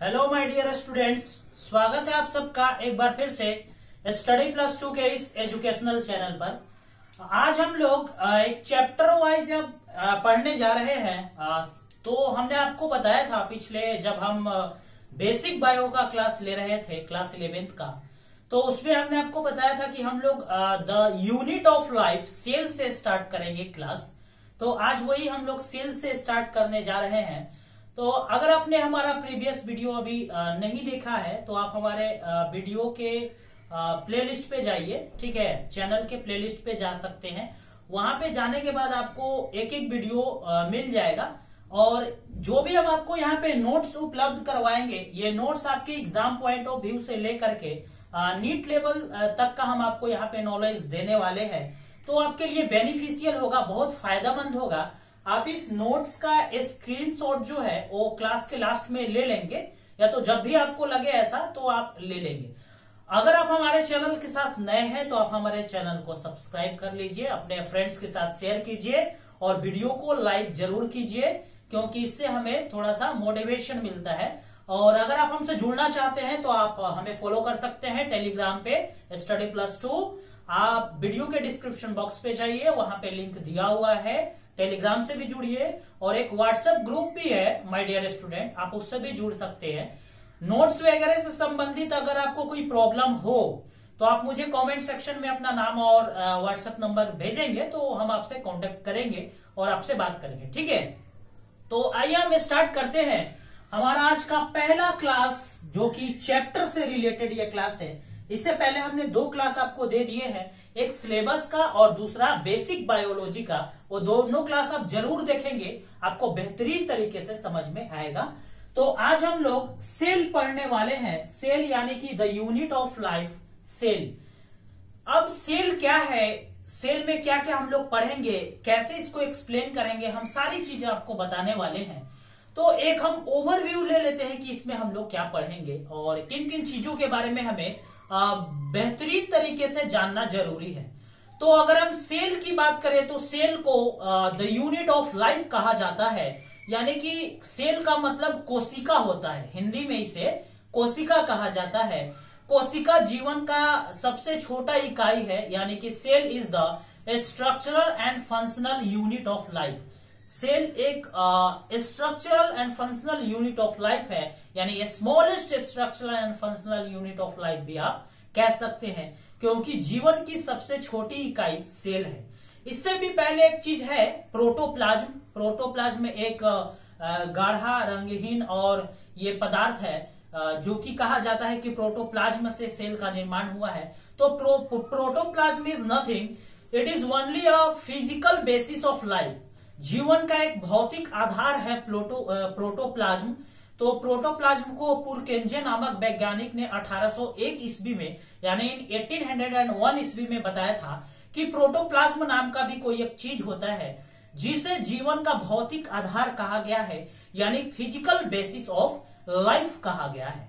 Hello my dear students, स्वागत है आप सबका एक बार फिर से स्टडी प्लस 2 के इस एजुकेशनल चैनल पर। आज हम लोग एक चैप्टर वाइज पढ़ने जा रहे हैं। तो हमने आपको बताया था पिछले जब हम बेसिक बायो का क्लास ले रहे थे क्लास 11th का, तो उसमें हमने आपको बताया था कि हम लोग the unit of life cell से स्टार्ट करेंगे क्लास। तो आज वही हम लोग सेल से स्टार्ट करने जा रहे हैं। तो अगर आपने हमारा प्रीवियस वीडियो अभी नहीं देखा है तो आप हमारे वीडियो के प्लेलिस्ट पे जाइए, ठीक है, चैनल के प्लेलिस्ट पे जा सकते हैं। वहां पे जाने के बाद आपको एक एक वीडियो मिल जाएगा और जो भी हम आपको यहाँ पे नोट्स उपलब्ध करवाएंगे, ये नोट्स आपके एग्जाम पॉइंट ऑफ व्यू से लेकर के नीट लेवल तक का हम आपको यहाँ पे नॉलेज देने वाले हैं। तो आपके लिए बेनिफिशियल होगा, बहुत फायदेमंद होगा। आप इस नोट्स का स्क्रीनशॉट जो है वो क्लास के लास्ट में ले लेंगे, या तो जब भी आपको लगे ऐसा तो आप ले लेंगे। अगर आप हमारे चैनल के साथ नए हैं तो आप हमारे चैनल को सब्सक्राइब कर लीजिए, अपने फ्रेंड्स के साथ शेयर कीजिए और वीडियो को लाइक जरूर कीजिए, क्योंकि इससे हमें थोड़ा सा मोटिवेशन मिलता है। और अगर आप हमसे जुड़ना चाहते हैं तो आप हमें फॉलो कर सकते हैं टेलीग्राम पे स्टडी प्लस 2। आप वीडियो के डिस्क्रिप्शन बॉक्स पे जाइए, वहां पे लिंक दिया हुआ है, टेलीग्राम से भी जुड़िए। और एक व्हाट्सएप ग्रुप भी है माय डियर स्टूडेंट, आप उससे भी जुड़ सकते हैं। नोट्स वगैरह से संबंधित अगर आपको कोई प्रॉब्लम हो तो आप मुझे कमेंट सेक्शन में अपना नाम और व्हाट्सएप नंबर भेजेंगे तो हम आपसे कांटेक्ट करेंगे और आपसे बात करेंगे, ठीक है। तो आइए हम स्टार्ट करते हैं हमारा आज का पहला क्लास, जो कि चैप्टर से रिलेटेड ये क्लास है। इससे पहले हमने 2 क्लास आपको दे दिए हैं, एक सिलेबस का और दूसरा बेसिक बायोलॉजी का। वो दोनों क्लास आप जरूर देखेंगे, आपको बेहतरीन तरीके से समझ में आएगा। तो आज हम लोग सेल पढ़ने वाले हैं, सेल यानी कि the unit of life, cell. अब सेल क्या है, सेल में क्या क्या हम लोग पढ़ेंगे, कैसे इसको एक्सप्लेन करेंगे, हम सारी चीजें आपको बताने वाले हैं। तो एक हम ओवरव्यू ले लेते हैं कि इसमें हम लोग क्या पढ़ेंगे और किन किन चीजों के बारे में हमें बेहतरीन तरीके से जानना जरूरी है। तो अगर हम सेल की बात करें तो सेल को द यूनिट ऑफ लाइफ कहा जाता है, यानी कि सेल का मतलब कोशिका होता है, हिंदी में इसे कोशिका कहा जाता है। कोशिका जीवन का सबसे छोटा इकाई है, यानी कि cell is the structural and functional unit of life. Cell एक structural and functional unit of life है, यानी smallest structural and functional unit of life भी आप कह सकते हैं, क्योंकि जीवन की सबसे छोटी इकाई सेल है। इससे भी पहले एक चीज है प्रोटोप्लाज्म। प्रोटोप्लाज्म एक गाढ़ा रंगहीन और ये पदार्थ है जो कि कहा जाता है कि प्रोटोप्लाज्म से सेल का निर्माण हुआ है। तो protoplasm is nothing, it is only a physical basis of life. जीवन का एक भौतिक आधार है प्रोटोप्लाज्म। तो प्रोटोप्लाज्म को पुरकेंजे नामक वैज्ञानिक ने 1801 ईस्वी में, यानी 1801 ईस्वी में बताया था कि प्रोटोप्लाज्म नाम का भी कोई एक चीज होता है जिसे जीवन का भौतिक आधार कहा गया है, यानी फिजिकल बेसिस ऑफ लाइफ कहा गया है।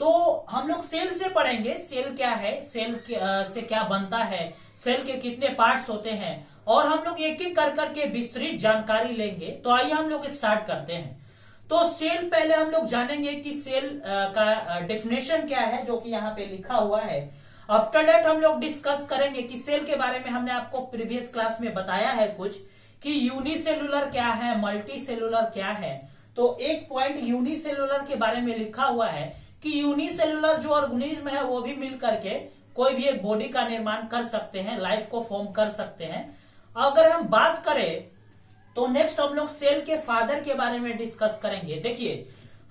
तो हम लोग सेल से पढ़ेंगे, सेल क्या है, सेल से क्या बनता है, सेल के कितने पार्ट्स होते हैं, और हम लोग एक एक कर करके विस्तृत जानकारी लेंगे। तो आइए हम लोग स्टार्ट करते हैं। तो सेल पहले हम लोग जानेंगे कि सेल का डेफिनेशन क्या है, जो कि यहाँ पे लिखा हुआ है। आफ्टर दैट हम लोग डिस्कस करेंगे कि सेल के बारे में हमने आपको प्रीवियस क्लास में बताया है कुछ, कि यूनिसेलुलर क्या है, मल्टी सेलुलर क्या है। तो एक पॉइंट यूनिसेलुलर के बारे में लिखा हुआ है कि यूनिसेलुलर जो ऑर्गेनिज्म है वो भी मिल करके कोई भी एक बॉडी का निर्माण कर सकते हैं, लाइफ को फॉर्म कर सकते हैं। अगर हम बात करें तो नेक्स्ट हम लोग सेल के फादर के बारे में डिस्कस करेंगे। देखिए,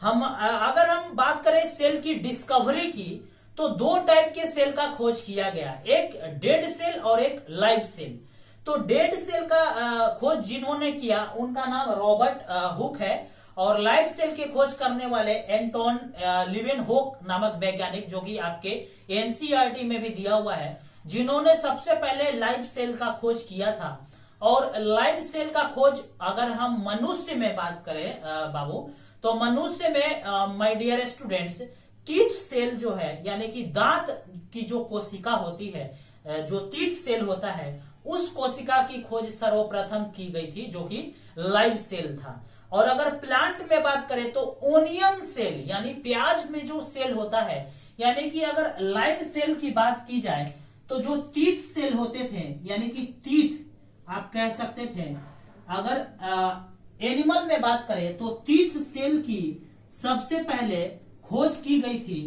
अगर हम बात करें सेल की डिस्कवरी की, तो 2 टाइप के सेल का खोज किया गया, एक डेड सेल और एक लाइव सेल। तो डेड सेल का खोज जिन्होंने किया उनका नाम रॉबर्ट हुक है, और लाइव सेल के खोज करने वाले एंटोन लिवेनहोक नामक वैज्ञानिक, जो कि आपके एनसीईआरटी में भी दिया हुआ है, जिन्होंने सबसे पहले लाइव सेल का खोज किया था। और लाइव सेल का खोज अगर हम मनुष्य में बात करें बाबू, तो मनुष्य में my dear students teeth cell जो है, यानी कि दांत की जो कोशिका होती है, जो टीथ सेल होता है, उस कोशिका की खोज सर्वप्रथम की गई थी, जो कि लाइव सेल था। और अगर प्लांट में बात करें तो ओनियन सेल यानी प्याज में जो सेल होता है, यानी कि अगर लाइव सेल की बात की जाए तो जो तीत सेल होते थे, यानी कि तीत आप कह सकते थे, अगर एनिमल में बात करें तो तीत सेल की सबसे पहले खोज की गई थी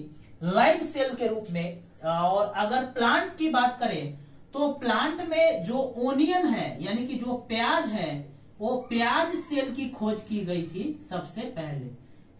लाइव सेल के रूप में। और अगर प्लांट की बात करें तो प्लांट में जो ओनियन है यानी कि जो प्याज है वो प्याज सेल की खोज की गई थी सबसे पहले।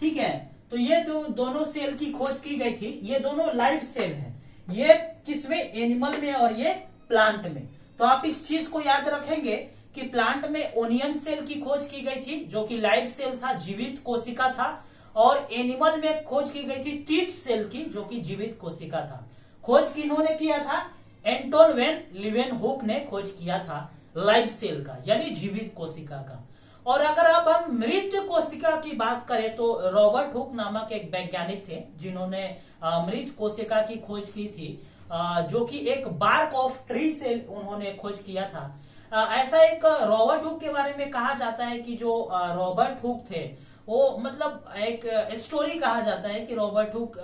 ठीक है, तो ये दोनों सेल की खोज की गई थी, ये दोनों लाइव सेल है। ये किसमें? एनिमल में और ये प्लांट में। तो आप इस चीज को याद रखेंगे कि प्लांट में ओनियन सेल की खोज की गई थी जो कि लाइव सेल था, जीवित कोशिका था, और एनिमल में खोज की गई थी तीत सेल की जो कि जीवित कोशिका था। खोज किन्होंने किया था? एंटोन वेन लीवेनहुक ने खोज किया था लाइव सेल का यानी जीवित कोशिका का। और अगर अब हम मृत कोशिका की बात करें तो रॉबर्ट हुक नामक एक वैज्ञानिक थे जिन्होंने मृत कोशिका की खोज की थी, जो कि एक बार्क ऑफ ट्री से उन्होंने खोज किया था। ऐसा एक रॉबर्ट हुक के बारे में कहा जाता है कि जो रॉबर्ट हुक थे वो मतलब एक स्टोरी कहा जाता है कि रॉबर्ट हुक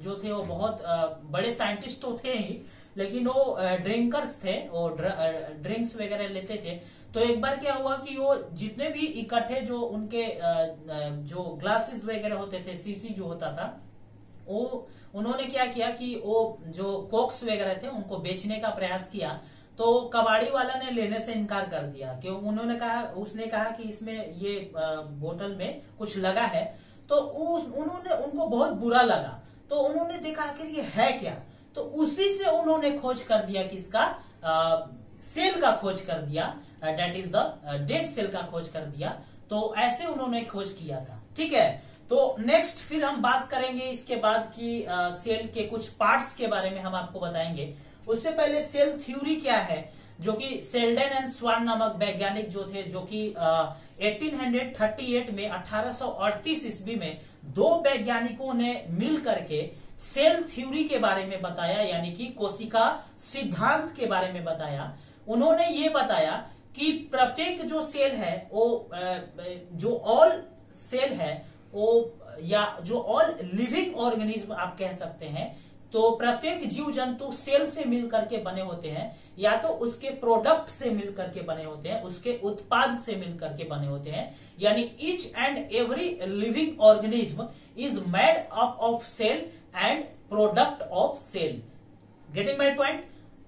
जो थे वो बहुत बड़े साइंटिस्ट तो थे ही, लेकिन वो ड्रिंकर्स थे, वो ड्रिंक्स वगैरह लेते थे। तो एक बार क्या हुआ कि वो जितने भी इकट्ठे जो उनके जो ग्लासेस वगैरह होते थे, सीसी जो होता था, वो उन्होंने क्या किया कि वो जो कोक्स वगैरह थे उनको बेचने का प्रयास किया। तो कबाड़ी वाला ने लेने से इनकार कर दिया कि उसने कहा कि इसमें ये बोतल में कुछ लगा है। तो उनको बहुत बुरा लगा, तो उन्होंने देखा कि ये है क्या, तो उसी से उन्होंने खोज कर दिया कि इसका सेल का खोज कर दिया, that is the dead cell का खोज कर दिया। तो ऐसे उन्होंने खोज किया था। ठीक है, तो नेक्स्ट फिर हम बात करेंगे इसके बाद की सेल के कुछ पार्ट्स के बारे में हम आपको बताएंगे। उससे पहले सेल थ्योरी क्या है, जो कि सेल्डन एंड स्वान नामक वैज्ञानिक जो थे, जो कि 1838 में 1838 ईस्वी में दो वैज्ञानिकों ने मिल करके सेल थ्योरी के बारे में बताया, यानी कि कोशिका सिद्धांत के बारे में बताया। उन्होंने ये बताया कि प्रत्येक जो सेल है वो जो ऑल सेल है वो, या जो ऑल लिविंग ऑर्गेनिज्म आप कह सकते हैं, तो प्रत्येक जीव जंतु सेल से मिलकर के बने होते हैं, या तो उसके प्रोडक्ट से मिलकर के बने होते हैं, उसके उत्पाद से मिलकर के बने होते हैं। यानी each and every living organism is made up of cell and product of cell. Getting my point?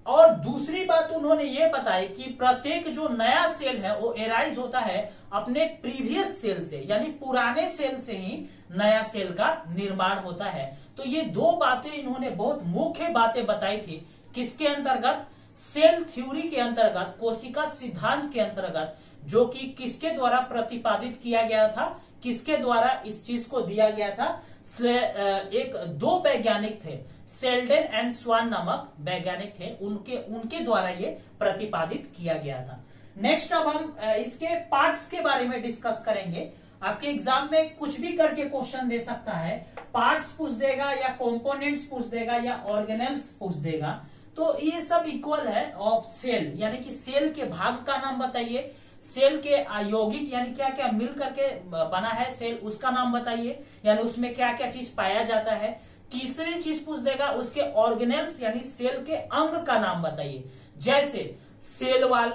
और दूसरी बात उन्होंने ये बताई कि प्रत्येक जो नया सेल है वो एराइज होता है अपने प्रीवियस सेल से, यानी पुराने सेल से ही नया सेल का निर्माण होता है। तो ये दो बातें इन्होंने बहुत मुख्य बातें बताई थी, किसके अंतर्गत? सेल थ्योरी के अंतर्गत, कोशिका सिद्धांत के अंतर्गत, जो कि किसके द्वारा प्रतिपादित किया गया था, किसके द्वारा इस चीज को दिया गया था? एक दो वैज्ञानिक थे, सेल्डन एंड स्वान नामक वैज्ञानिक थे, उनके द्वारा ये प्रतिपादित किया गया था। नेक्स्ट अब हम इसके पार्ट्स के बारे में डिस्कस करेंगे। आपके एग्जाम में कुछ भी करके क्वेश्चन दे सकता है, पार्ट्स पूछ देगा या कंपोनेंट्स पूछ देगा या ऑर्गेनेल्स पूछ देगा। तो ये सब इक्वल है ऑफ सेल, यानी कि सेल के भाग का नाम बताइए, सेल के यौगिक यानी क्या क्या मिल करके बना है सेल, उसका नाम बताइए, यानी उसमें क्या क्या चीज पाया जाता है। तीसरी चीज पूछ देगा उसके ऑर्गेनेल्स यानी सेल के अंग का नाम बताइए, जैसे सेल वाल,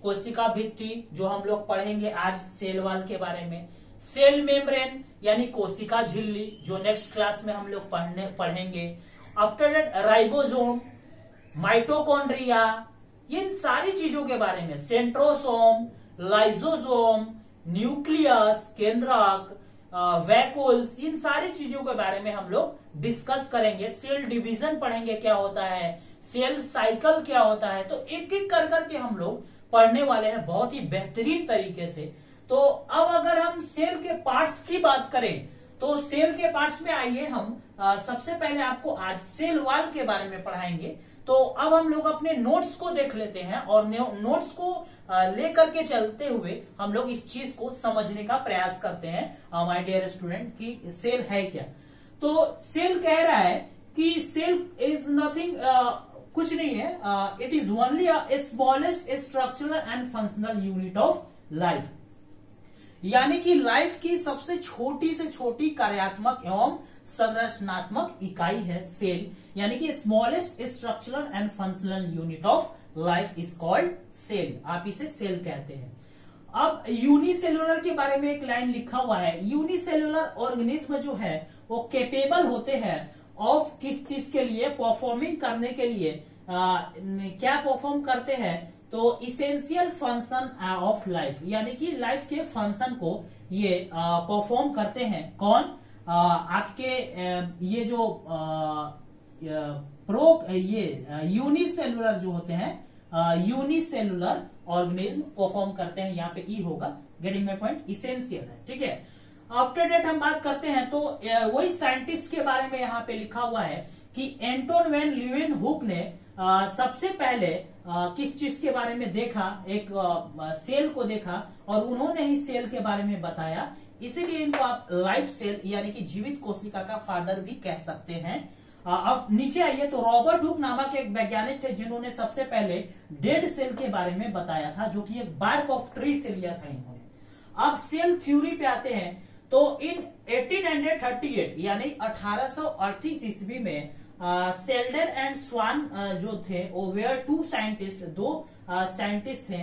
कोशिका भित्ति जो हम लोग पढ़ेंगे आज सेल वाल के बारे में, सेल मेम्ब्रेन यानी कोशिका झिल्ली जो नेक्स्ट क्लास में हम लोग पढ़ेंगे। आफ्टर दैट राइबोसोम, माइटोकॉन्ड्रिया, इन सारी चीजों के बारे में, सेंट्रोसोम, लाइसोसोम, न्यूक्लियस, केंद्रक, वैक्यूल्स, इन सारी चीजों के बारे में हम लोग डिस्कस करेंगे। सेल डिवीजन पढ़ेंगे क्या होता है, सेल साइकिल क्या होता है, तो एक एक कर करके हम लोग पढ़ने वाले हैं बहुत ही बेहतरीन तरीके से। तो अब अगर हम सेल के पार्ट्स की बात करें तो सेल के पार्ट्स में आइए हम सबसे पहले आपको आज सेल वॉल के बारे में पढ़ाएंगे। तो अब हम लोग अपने नोट्स को देख लेते हैं और नोट्स को लेकर के चलते हुए हम लोग इस चीज को समझने का प्रयास करते हैं माय डियर स्टूडेंट कि सेल है क्या। तो सेल कह रहा है कि सेल इज नथिंग, कुछ नहीं है, it is only a smallest structural and functional unit of life. यानी कि लाइफ की सबसे छोटी से छोटी कार्यात्मक एवं संरचनात्मक इकाई है सेल, यानी कि smallest structural and functional unit of life is called cell. आप इसे सेल कहते हैं। अब यूनिसेलुलर के बारे में एक लाइन लिखा हुआ है। यूनिसेलुलर ऑर्गेनिज्म जो है वो कैपेबल होते हैं ऑफ किस चीज के लिए, परफॉर्मिंग करने के लिए क्या परफॉर्म करते हैं, तो इसेंशियल फंक्शन ऑफ लाइफ, यानी कि लाइफ के फंक्शन को ये परफॉर्म करते हैं। कौन? आपके ये जो यूनिसेलुलर जो होते हैं, यूनिसेलुलर ऑर्गेनिज्म परफॉर्म करते हैं। यहाँ पे ई होगा, गेटिंग माय पॉइंट, इसेंशियल है, ठीक है। आफ्टर डेट हम बात करते हैं तो वही साइंटिस्ट के बारे में यहाँ पे लिखा हुआ है कि एंटोन वैन ल्यूवेनहुक ने सबसे पहले किस चीज के बारे में देखा, एक सेल को देखा और उन्होंने ही सेल के बारे में बताया, इसीलिए इनको आप लाइफ सेल यानी कि जीवित कोशिका का फादर भी कह सकते हैं। अब नीचे आइए तो रॉबर्ट हुक नामक एक वैज्ञानिक थे जिन्होंने सबसे पहले डेड सेल के बारे में बताया था, जो कि एक बार्क ऑफ ट्री से लिया था इन्होंने। अब सेल थ्योरी पे आते हैं तो इन 1838 यानी 1838 ईस्वी में सेल्डर एंड स्वान जो थे वो वेयर टू साइंटिस्ट, दो साइंटिस्ट थे,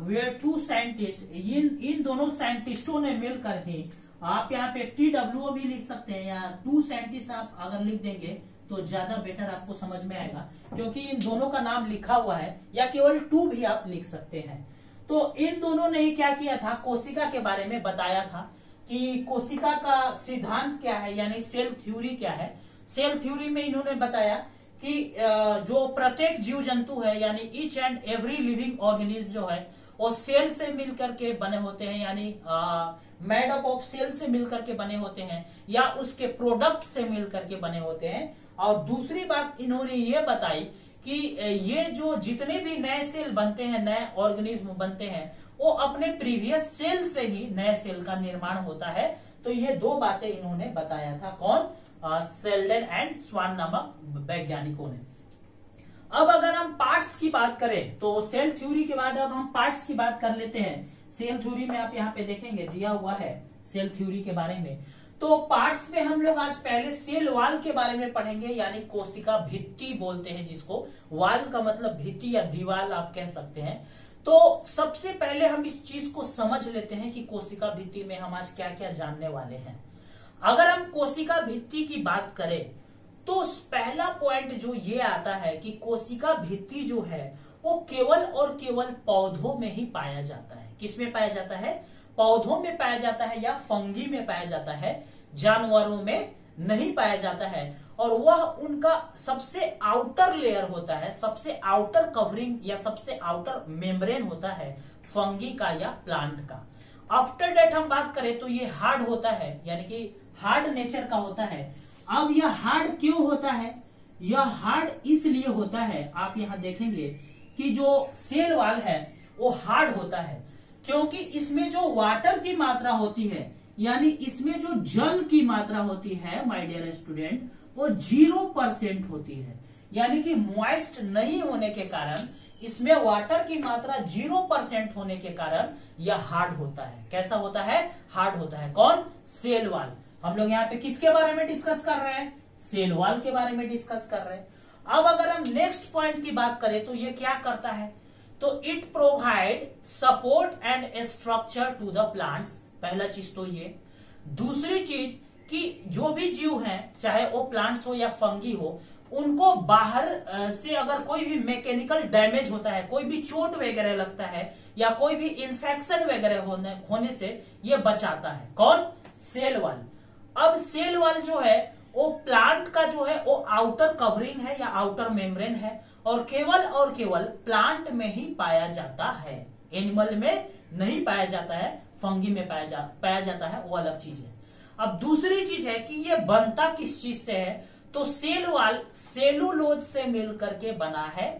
वेयर टू साइंटिस्ट, इन दोनों साइंटिस्टों ने मिलकर ही, आप यहाँ पे TWO भी लिख सकते हैं या टू साइंटिस्ट आप अगर लिख देंगे तो ज्यादा बेटर आपको समझ में आएगा, क्योंकि इन दोनों का नाम लिखा हुआ है, या केवल टू भी आप लिख सकते हैं। तो इन दोनों ने ही क्या किया था, कोशिका के बारे में बताया था कि कोशिका का सिद्धांत क्या है, यानी सेल थ्योरी क्या है। सेल थ्योरी में इन्होंने बताया कि जो प्रत्येक जीव जंतु है यानी each and every living organism जो है वो सेल से मिलकर के बने होते हैं, यानी मेड अप ऑफ सेल से मिलकर के बने होते हैं या उसके प्रोडक्ट से मिलकर के बने होते हैं। और दूसरी बात इन्होंने ये बताई कि ये जो जितने भी नए सेल बनते हैं, नए ऑर्गेनिज्म बनते हैं, वो अपने प्रीवियस सेल से ही नए सेल का निर्माण होता है। तो ये दो बातें इन्होंने बताया था, कौन? सेल्डन एंड स्वान नामक वैज्ञानिकों ने। अब अगर हम पार्ट्स की बात करें तो सेल थ्योरी के बाद अब हम पार्ट्स की बात कर लेते हैं। सेल थ्योरी में आप यहाँ पे देखेंगे दिया हुआ है सेल थ्योरी के बारे में। तो पार्ट्स में हम लोग आज पहले सेल वाल के बारे में पढ़ेंगे, यानी कोशिका भित्ति बोलते हैं जिसको, वाल का मतलब भित्ति या दीवार आप कह सकते हैं। तो सबसे पहले हम इस चीज को समझ लेते हैं कि कोशिका भित्ति में हम आज क्या क्या जानने वाले हैं। अगर हम कोशिका भित्ति की बात करें तो पहला पॉइंट जो ये आता है कि कोशिका भित्ति जो है वो केवल और केवल पौधों में ही पाया जाता है। किसमें पाया जाता है? पौधों में पाया जाता है या फंगी में पाया जाता है, जानवरों में नहीं पाया जाता है। और वह उनका सबसे आउटर लेयर होता है, सबसे आउटर कवरिंग या सबसे आउटर मेम्ब्रेन होता है फंगी का या प्लांट का। आफ्टर डेट हम बात करें तो ये हार्ड होता है, यानी कि हार्ड नेचर का होता है। अब यह हार्ड क्यों होता है? यह हार्ड इसलिए होता है, आप यहां देखेंगे कि जो सेल वाल है वो हार्ड होता है क्योंकि इसमें जो वाटर की मात्रा होती है, यानी इसमें जो जल की मात्रा होती है माय डियर स्टूडेंट, वो 0% होती है। यानी कि मॉइस्ट नहीं होने के कारण, इसमें वाटर की मात्रा 0% होने के कारण यह हार्ड होता है। कैसा होता है? हार्ड होता है। कौन? Cell wall. हम लोग यहाँ पे किसके बारे में डिस्कस कर रहे हैं? सेल वाल के बारे में डिस्कस कर रहे हैं। अब अगर हम नेक्स्ट पॉइंट की बात करें तो ये क्या करता है, तो it provide support and structure to the plants. पहला चीज तो ये। दूसरी चीज कि जो भी जीव हैं, चाहे वो प्लांट्स हो या फंगी हो, उनको बाहर से अगर कोई भी मैकेनिकल डैमेज होता है, कोई भी चोट वगैरह लगता है या कोई भी इंफेक्शन वगैरह होने से ये बचाता है। कौन? Cell wall. अब सेल वाल जो है वो प्लांट का जो है वो आउटर कवरिंग है या आउटर मेम्ब्रेन है और केवल प्लांट में ही पाया जाता है, एनिमल में नहीं पाया जाता है, फंगी में पाया जाता है, वो अलग चीज है। अब दूसरी चीज है कि ये बनता किस चीज से है, तो सेल वाल सेलुलोज से मिलकर के बना है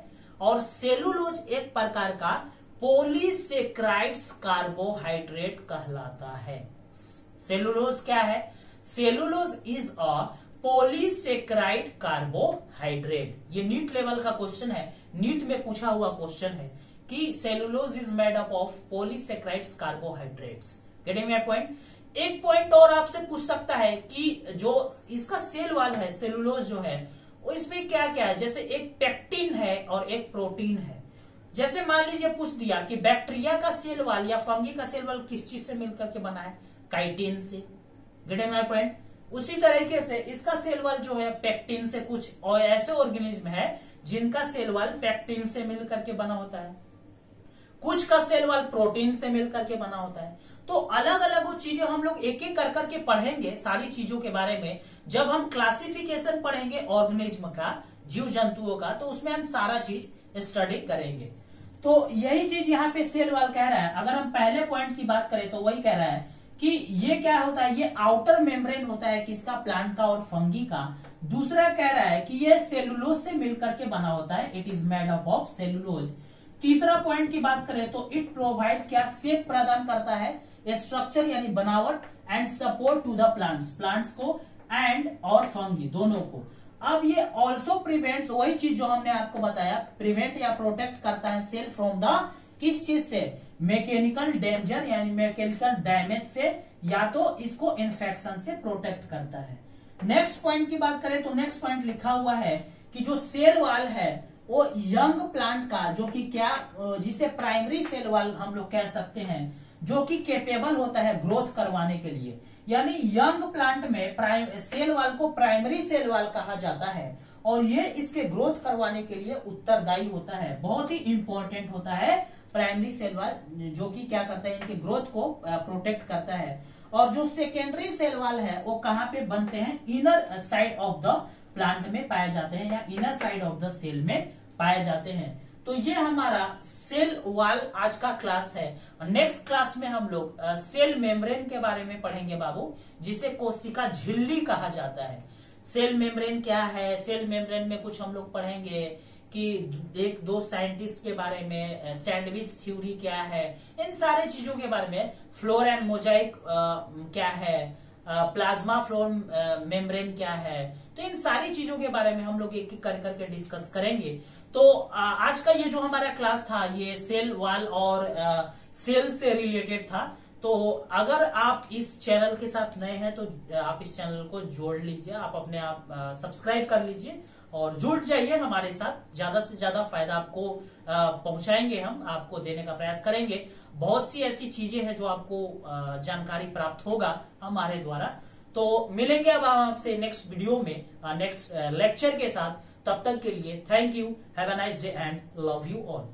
और सेलुलोज एक प्रकार का पॉलीसेक्राइड्स कार्बोहाइड्रेट कहलाता है। सेलुलोज क्या है? Cellulose is a polysaccharide carbohydrate. ये नीट लेवल का क्वेश्चन है, नीट में पूछा हुआ क्वेश्चन है कि cellulose is made up of polysaccharides carbohydrates. Getting my point. एक पॉइंट और आपसे पूछ सकता है कि जो इसका सेल वॉल है, सेलुलोज जो है, वो इसमें क्या क्या है, जैसे एक पेक्टिन है और एक प्रोटीन है। जैसे मान लीजिए पूछ दिया कि बैक्टीरिया का सेल वॉल या फंगी का सेल वॉल किस चीज से मिलकर के बना है, काइटिन से। Getting my point. उसी तरीके से इसका सेल वॉल जो है पेक्टिन से, कुछ और ऐसे ऑर्गेनिज्म है जिनका सेल वॉल पेक्टिन से मिलकर के बना होता है, कुछ का सेल वॉल प्रोटीन से मिलकर के बना होता है। तो अलग अलग वो चीजें हम लोग एक एक कर करके पढ़ेंगे सारी चीजों के बारे में। जब हम क्लासिफिकेशन पढ़ेंगे ऑर्गेनिज्म का, जीव जंतुओं का, तो उसमें हम सारा चीज स्टडी करेंगे। तो यही चीज यहाँ पे सेल वॉल कह रहा है। अगर हम पहले पॉइंट की बात करें तो वही कह रहा है कि ये क्या होता है, ये आउटर मेम्ब्रेन होता है किसका, प्लांट का और फंगी का। दूसरा कह रहा है कि ये सेलुलोज से मिलकर के बना होता है, it is made up of cellulose. तीसरा पॉइंट की बात करें तो इट प्रोवाइड्स क्या, शेप प्रदान करता है, स्ट्रक्चर यानी बनावट, and support to the plants, plants को एंड और फंगी दोनों को। अब ये ऑल्सो प्रिवेंट्स, वही चीज जो हमने आपको बताया, प्रिवेंट या प्रोटेक्ट करता है सेल फ्रॉम द, किस चीज से, मैकेनिकल डेंजर यानी मैकेनिकल डैमेज से, या तो इसको इन्फेक्शन से प्रोटेक्ट करता है। नेक्स्ट पॉइंट की बात करें तो नेक्स्ट पॉइंट लिखा हुआ है कि जो सेल वॉल है वो यंग प्लांट का, जो कि क्या, जिसे प्राइमरी सेल वॉल हम लोग कह सकते हैं, जो कि कैपेबल होता है ग्रोथ करवाने के लिए। यानी यंग प्लांट में सेल वॉल को प्राइमरी सेल वॉल कहा जाता है और ये इसके ग्रोथ करवाने के लिए उत्तरदायी होता है, बहुत ही इंपॉर्टेंट होता है प्राइमरी सेल वॉल, जो कि क्या करता है, इनके ग्रोथ को प्रोटेक्ट करता है। और जो सेकेंडरी सेल वॉल है वो कहाँ पे बनते हैं, inner side of the plant में पाए जाते हैं या inner side of the cell में पाए जाते हैं। तो ये हमारा सेल वॉल आज का क्लास है। और नेक्स्ट क्लास में हम लोग सेल मेम्ब्रेन के बारे में पढ़ेंगे बाबू, जिसे कोशिका झिल्ली कहा जाता है। सेल मेम्ब्रेन क्या है, सेल मेम्ब्रेन में कुछ हम लोग पढ़ेंगे कि एक दो साइंटिस्ट के बारे में, सैंडविच थ्योरी क्या है, इन सारे चीजों के बारे में, फ्लोर एंड मोजाइक क्या है, प्लाज्मा फ्लोर मेम्ब्रेन क्या है, तो इन सारी चीजों के बारे में हम लोग एक एक कर करके डिस्कस करेंगे। तो आज का ये जो हमारा क्लास था ये सेल वॉल और सेल से रिलेटेड था। तो अगर आप इस चैनल के साथ नए हैं तो आप इस चैनल को जोड़ लीजिए, आप अपने आप सब्सक्राइब कर लीजिए और जुड़ जाइए हमारे साथ। ज्यादा से ज्यादा फायदा आपको पहुंचाएंगे, हम आपको देने का प्रयास करेंगे। बहुत सी ऐसी चीजें हैं जो आपको जानकारी प्राप्त होगा हमारे द्वारा। तो मिलेंगे अब हम आपसे नेक्स्ट वीडियो में, नेक्स्ट लेक्चर के साथ। तब तक के लिए thank you, have a nice day and love you all.